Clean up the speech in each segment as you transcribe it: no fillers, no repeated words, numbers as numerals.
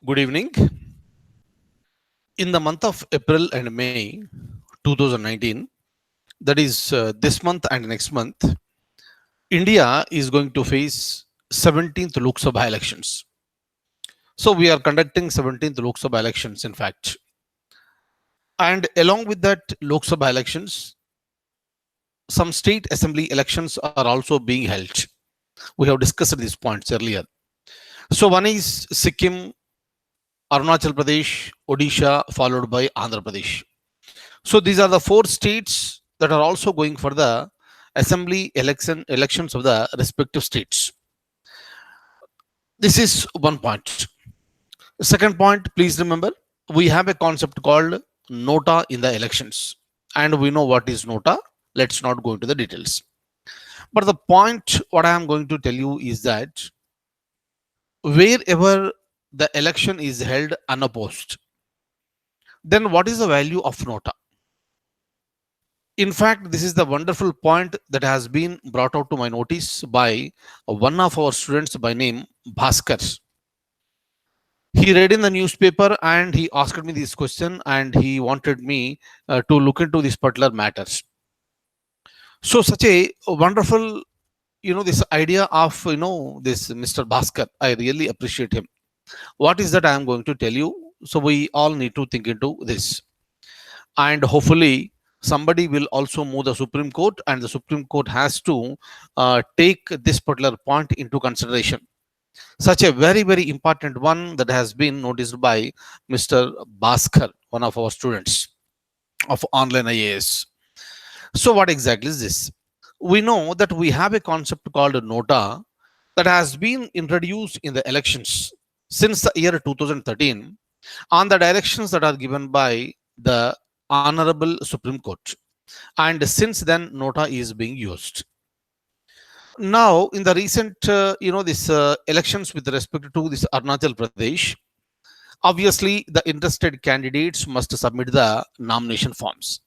Good evening. In the month of April and May 2019, that is this month and next month, India is going to face 17th Lok Sabha elections. So we are conducting 17th Lok Sabha elections, in fact. And along with that Lok Sabha elections, some state assembly elections are also being held. We have discussed these points earlier. So one is Sikkim, Arunachal Pradesh, Odisha, followed by Andhra Pradesh. So these are the four states that are also going for the assembly elections of the respective states. This is one point. Second point, please remember, we have a concept called NOTA in the elections. And we know what is NOTA. Let's not go into the details. But the point what I am going to tell you is that wherever the election is held unopposed, then what is the value of NOTA? In fact, this is the wonderful point that has been brought out to my notice by one of our students by name Bhaskar. He read in the newspaper and he asked me this question and he wanted me to look into this particular matters. So such a wonderful, this idea of, this Mr. Bhaskar, I really appreciate him. What is that I am going to tell you? So we all need to think into this. And hopefully somebody will also move the Supreme Court and the Supreme Court has to take this particular point into consideration. Such a very, very important one that has been noticed by Mr. Bhaskar, one of our students of online IAS. So what exactly is this? We know that we have a concept called NOTA that has been introduced in the elections since the year 2013 on the directions that are given by the Honorable Supreme Court. And since then, NOTA is being used. Now, in the recent, this elections with respect to this Arunachal Pradesh, obviously the interested candidates must submit the nomination forms.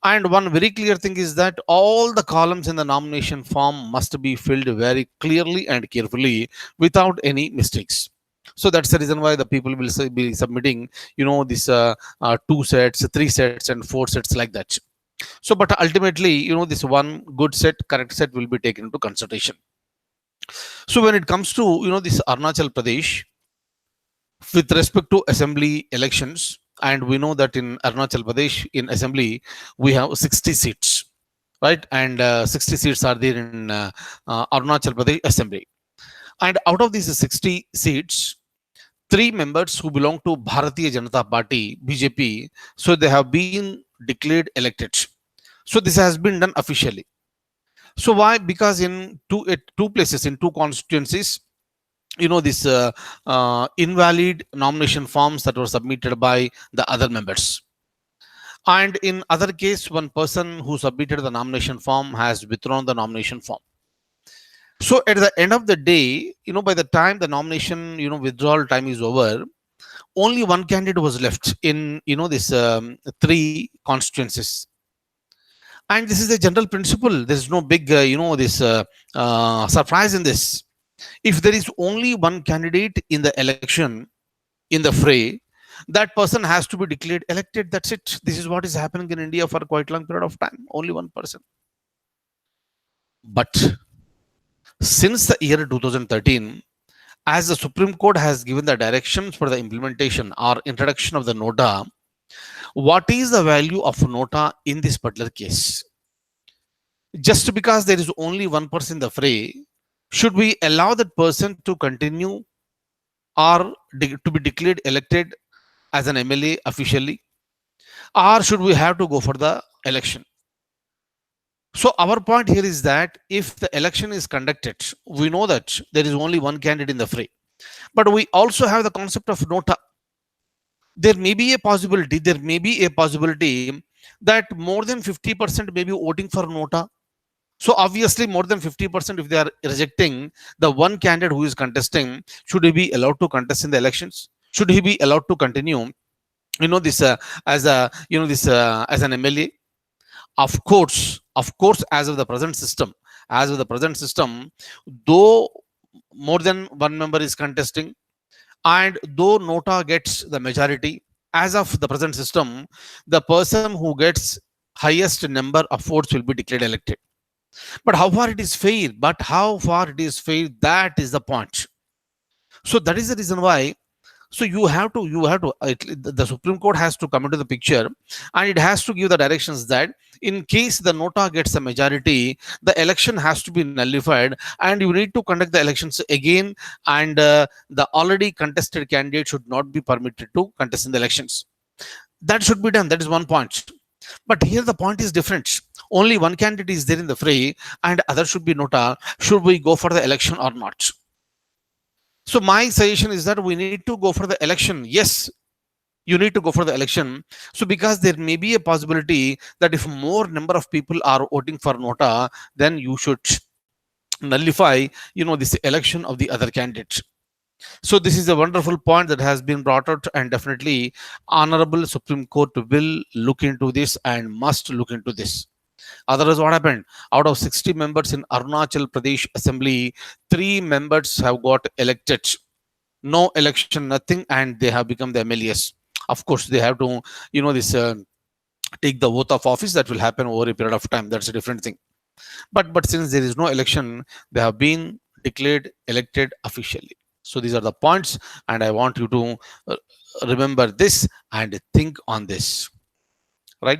And one very clear thing is that all the columns in the nomination form must be filled very clearly and carefully without any mistakes. So that's the reason why the people will be submitting, this 2 sets, 3 sets, and 4 sets like that. So, but ultimately, this one good set, correct set will be taken into consideration. So when it comes to, this Arunachal Pradesh, with respect to assembly elections, and we know that in Arunachal Pradesh, in assembly, we have 60 seats, right? And 60 seats are there in Arunachal Pradesh assembly. And out of these 60 seats, 3 members who belong to Bharatiya Janata Party, BJP, so they have been declared elected. So this has been done officially. So why? Because in two places, in two constituencies, this invalid nomination forms that were submitted by the other members. And in other case, one person who submitted the nomination form has withdrawn the nomination form. So at the end of the day, by the time the nomination, withdrawal time is over, only one candidate was left in, this 3 constituencies. And this is a general principle. There's no big, this surprise in this. If there is only one candidate in the election, in the fray, that person has to be declared elected. That's it. This is what is happening in India for quite a long period of time. Only one person. But since the year 2013, as the Supreme Court has given the directions for the implementation or introduction of the NOTA, what is the value of NOTA in this particular case? Just because there is only one person in the fray, should we allow that person to continue or to be declared elected as an MLA officially? Or should we have to go for the election? So our point here is that if the election is conducted, we know that there is only one candidate in the fray. But we also have the concept of NOTA. There may be a possibility, that more than 50% may be voting for NOTA. So obviously more than 50%, if they are rejecting the one candidate who is contesting, should he be allowed to contest in the elections? Should he be allowed to continue, this as a, as an MLA? Of course, as of the present system, though more than one member is contesting, And though NOTA gets the majority, as of the present system, the person who gets highest number of votes will be declared elected. But how far it is fair? But how far it is fair? That is the point. So that is the reason why. So the Supreme Court has to come into the picture, and it has to give the directions that in case the NOTA gets a majority, the election has to be nullified, and you need to conduct the elections again, and the already contested candidate should not be permitted to contest in the elections. That should be done. That is one point. But here the point is different. Only one candidate is there in the fray, and other should be NOTA. Should we go for the election or not? So my suggestion is that we need to go for the election. Yes, you need to go for the election. So because there may be a possibility that if more number of people are voting for NOTA, then you should nullify, this election of the other candidate. So this is a wonderful point that has been brought out, and definitely honorable Supreme Court will look into this and must look into this. Otherwise, what happened? Out of 60 members in Arunachal Pradesh Assembly, 3 members have got elected. No election, nothing, and they have become the MLAs. Of course, they have to, this take the oath of office. That will happen over a period of time. That's a different thing. But since there is no election, they have been declared elected officially. So these are the points, and I want you to remember this and think on this, right?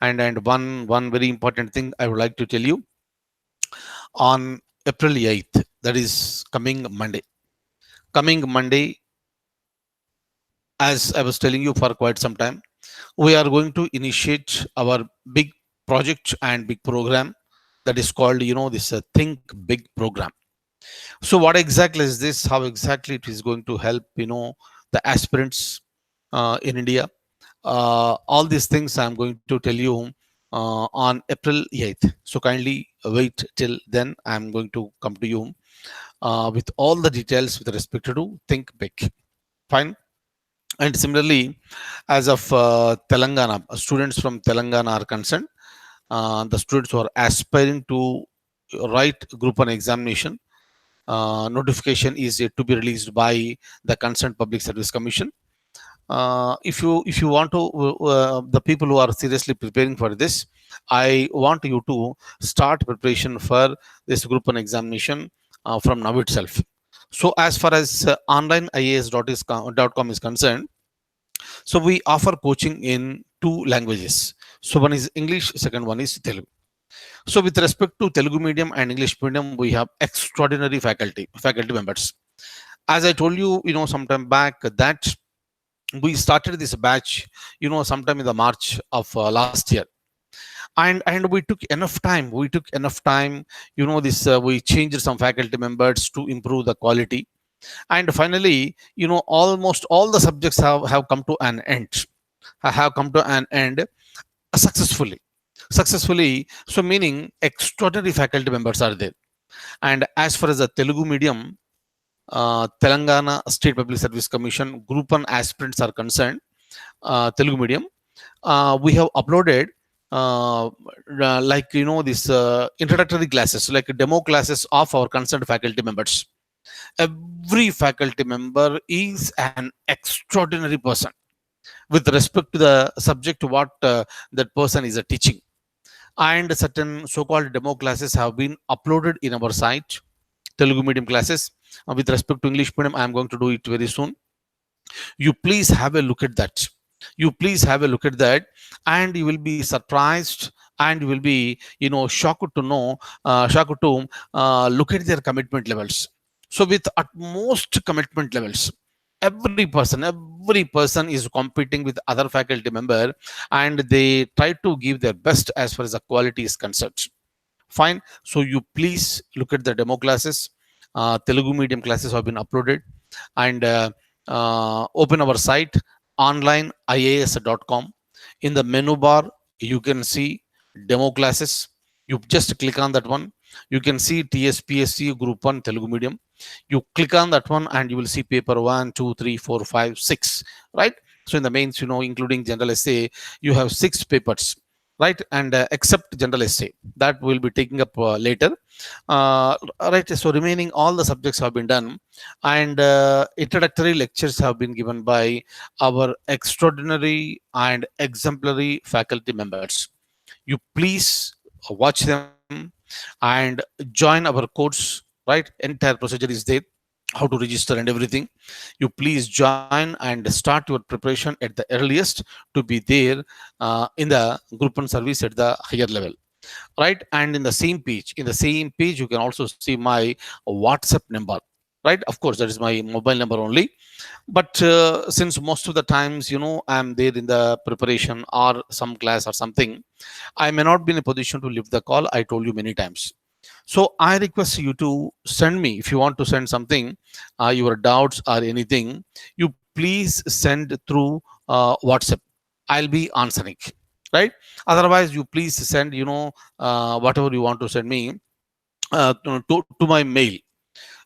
And one very important thing I would like to tell you, on April 8th, that is coming Monday. Coming Monday, as I was telling you for quite some time, we are going to initiate our big project and big program that is called, this Think Big program. So what exactly is this? How exactly it is going to help, the aspirants in India? All these things I'm going to tell you on April 8th. So kindly wait till then. I'm going to come to you with all the details with respect to Think Big. Fine. And similarly, as of Telangana, students from Telangana are concerned. The students who are aspiring to write Group 1 examination, notification is yet to be released by the concerned Public Service Commission. If you want to, the people who are seriously preparing for this, I want you to start preparation for this Group 1 examination from now itself. So as far as online ias.com is concerned, so we offer coaching in 2 languages. So one is English, second one is Telugu. So with respect to Telugu medium and English medium, we have extraordinary faculty members. As I told you, sometime back, that we started this batch, sometime in the March of last year. And we took enough time. This we changed some faculty members to improve the quality. And finally, almost all the subjects have come to an end, successfully. So meaning extraordinary faculty members are there. And as far as the Telugu medium, Telangana State Public Service Commission Group 1 aspirants are concerned, Telugu medium, we have uploaded this introductory classes, like demo classes of our concerned faculty members. Every faculty member is an extraordinary person with respect to the subject what that person is teaching. And certain so-called demo classes have been uploaded in our site, Telugu medium classes. With respect to English medium, I am going to do it very soon. You please have a look at that. And you will be surprised, and you will be, shocked to know, look at their commitment levels. So with utmost commitment levels, every person is competing with other faculty member, and they try to give their best as far as the quality is concerned. Fine. So you please look at the demo classes. Telugu medium classes have been uploaded, and open our site onlineias.com. In the menu bar, you can see demo classes. You just click on that one. You can see TSPSC Group 1 Telugu medium. You click on that one, and you will see paper 1, 2, 3, 4, 5, 6, right? So in the mains, including general essay, you have 6 papers. right? And except general essay that we'll be taking up later. Right, so remaining all the subjects have been done, and introductory lectures have been given by our extraordinary and exemplary faculty members. You please watch them and join our course, right? Entire procedure is there, how to register and everything. You please join and start your preparation at the earliest to be there in the group and service at the higher level, right? And in the same page you can also see my WhatsApp number, right? Of course, that is my mobile number only. But since most of the times, I'm there in the preparation or some class or something, I may not be in a position to lift the call. I told you many times. So I request you to send me, if you want to send something, your doubts or anything, you please send through WhatsApp. I'll be answering, right? Otherwise, you please send, whatever you want to send me to my mail,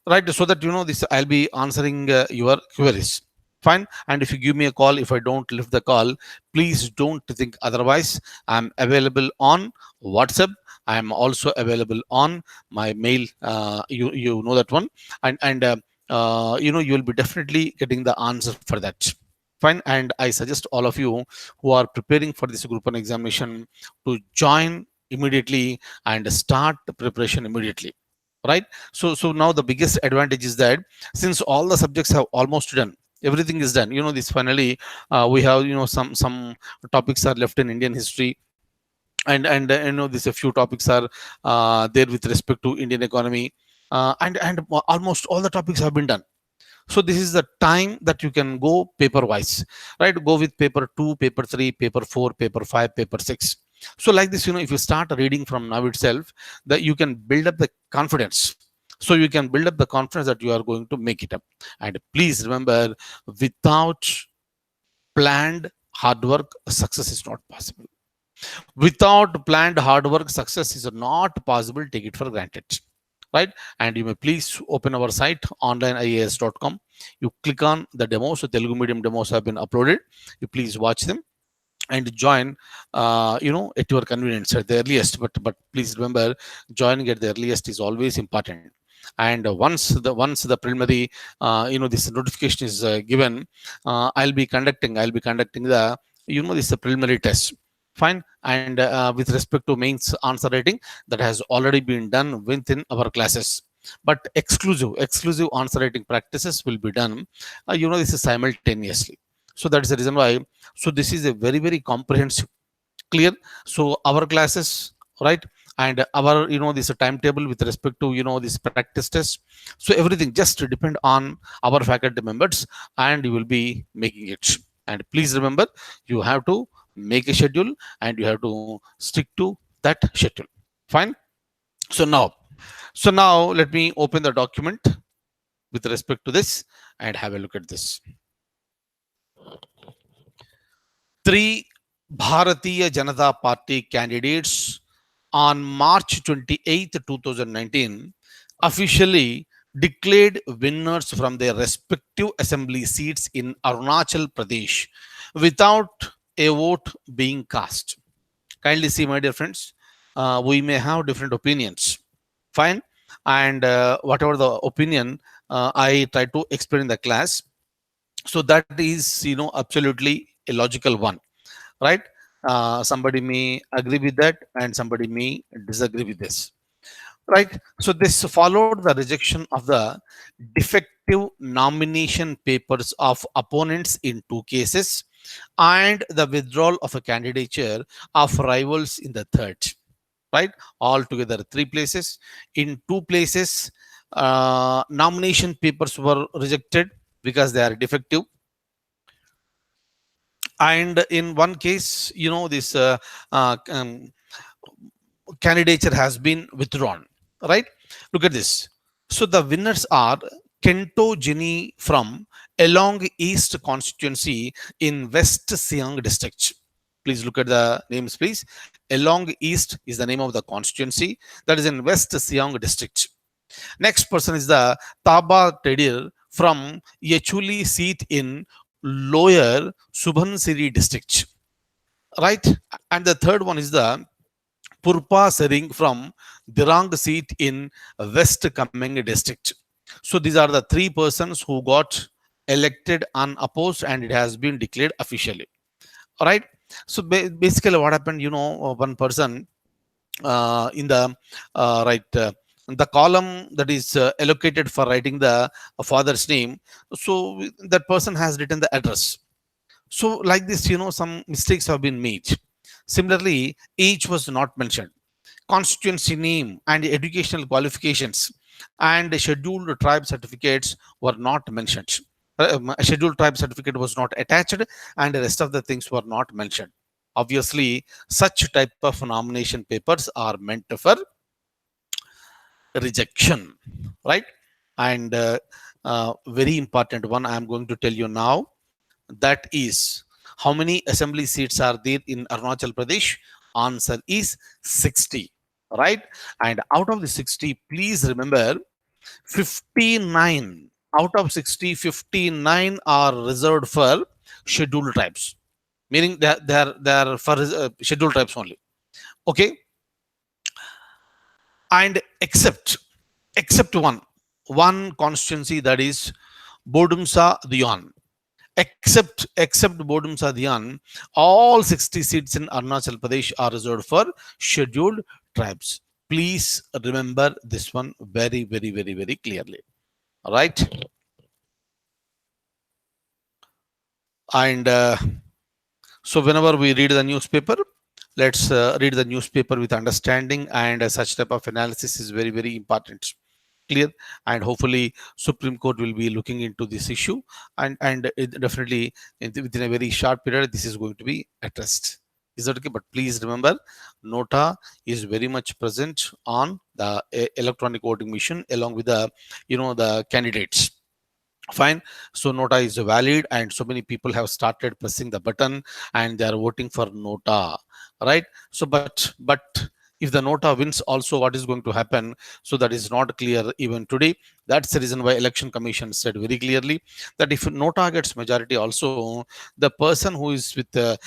right? So that this I'll be answering your queries. Fine. And if you give me a call, if I don't lift the call, please don't think otherwise. I'm available on WhatsApp. I'm also available on my mail. You know that one. And you'll be definitely getting the answer for that. Fine. And I suggest all of you who are preparing for this group 1 examination to join immediately and start the preparation immediately, right? So now the biggest advantage is that since all the subjects have almost done, everything is done, this finally we have some topics are left in Indian history, and this a few topics are there with respect to Indian economy, and almost all the topics have been done. So this is the time that you can go paper wise, right? Go with paper 2, paper 3, paper 4, paper 5, paper 6. So like this, if you start reading from now itself, that you can build up the confidence. So you can build up the confidence that you are going to make it up. And please remember, without planned hard work, success is not possible. Without planned hard work, success is not possible. Take it for granted, right? And you may please open our site onlineias.com. You click on the demos. So Telugu medium demos have been uploaded. You please watch them and join at your convenience at the earliest. But please remember, joining at the earliest is always important. And once the preliminary this notification is given, I'll be conducting the this preliminary test. Fine. And with respect to mains answer writing, that has already been done within our classes. But exclusive answer writing practices will be done this is simultaneously. So that is the reason why. So this is a very, very comprehensive, clear. So our classes, right? And our this timetable with respect to this practice test. So everything just depend on our faculty members, and you will be making it. And please remember, you have to make a schedule and you have to stick to that schedule. Fine. So now let me open the document with respect to this and have a look at this. 3 Bharatiya Janata Party candidates on March 28, 2019 officially declared winners from their respective assembly seats in Arunachal Pradesh without a vote being cast. Kindly see, my dear friends, we may have different opinions. Fine. And whatever the opinion, I try to explain in the class. So that is, absolutely a logical one, right? Somebody may agree with that and somebody may disagree with this, right? So this followed the rejection of the defective nomination papers of opponents in 2 cases and the withdrawal of a candidature of rivals in the third, right? Altogether 3 places. In 2 places, nomination papers were rejected because they are defective. And in one case, this candidature has been withdrawn, right? Look at this. So the winners are Kento Jini from Along East constituency in West Siang district. Please look at the names, please. Along East is the name of the constituency that is in West Siang district. Next person is the Taba Tedir from Yechuli seat in Lower Subhansiri district. right? And the third one is the Purpa Sering from Dirang seat in West Kameng district. So these are the three persons who got elected unopposed and it has been declared officially. All right. So basically, what happened? One person in the right the column that is allocated for writing the father's name. So that person has written the address. So like this, some mistakes have been made. Similarly, age was not mentioned, constituency name and educational qualifications and scheduled tribe certificates were not mentioned. A scheduled tribe certificate was not attached and the rest of the things were not mentioned. Obviously, such type of nomination papers are meant for rejection, right? And very important one I am going to tell you now, that is how many assembly seats are there in Arunachal Pradesh? Answer is 60, right? And out of the 60, please remember 59 out of 60, 59 are reserved for scheduled tribes, meaning they are for scheduled tribes only. Okay, and except one constituency, that is Bodumsa Dion. Except Bodumsa Dion, all 60 seats in Arunachal Pradesh are reserved for scheduled tribes. Please remember this one very, very, very, very clearly. All right. And so whenever we read the newspaper, let's read the newspaper with understanding, and such type of analysis is very, very important. Clear. And hopefully Supreme Court will be looking into this issue, and definitely within a very short period this is going to be addressed. Is that okay? But please remember, NOTA is very much present on the electronic voting machine along with the the candidates. Fine. So NOTA is valid and so many people have started pressing the button and they are voting for NOTA, right? So but if the NOTA wins also, what is going to happen? So that is not clear even today. That's the reason why election commission said very clearly that if NOTA gets majority also, the person who is with the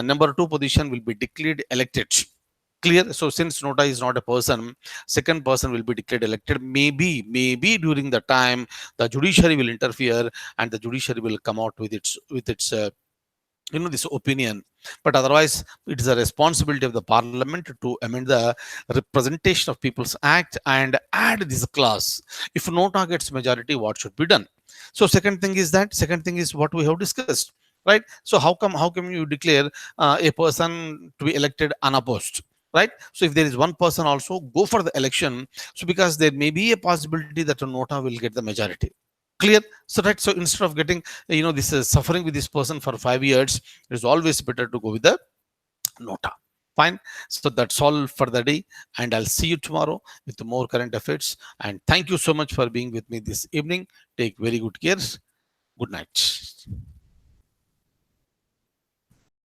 number two position will be declared elected. Clear. So since NOTA is not a person, second person will be declared elected. Maybe during the time the judiciary will interfere and the judiciary will come out with its this opinion. But otherwise, it is a responsibility of the parliament to amend the Representation of People's Act and add this clause. If NOTA gets majority, what should be done? So second thing is what we have discussed, right? So how come you declare a person to be elected unopposed, right? So if there is one person also, go for the election. So because there may be a possibility that a NOTA will get the majority. Clear. So right, so instead of getting this suffering with this person for 5 years, it is always better to go with the NOTA. Fine. So that's all for the day, and I'll see you tomorrow with more current affairs. And thank you so much for being with me this evening. Take very good care. Good night.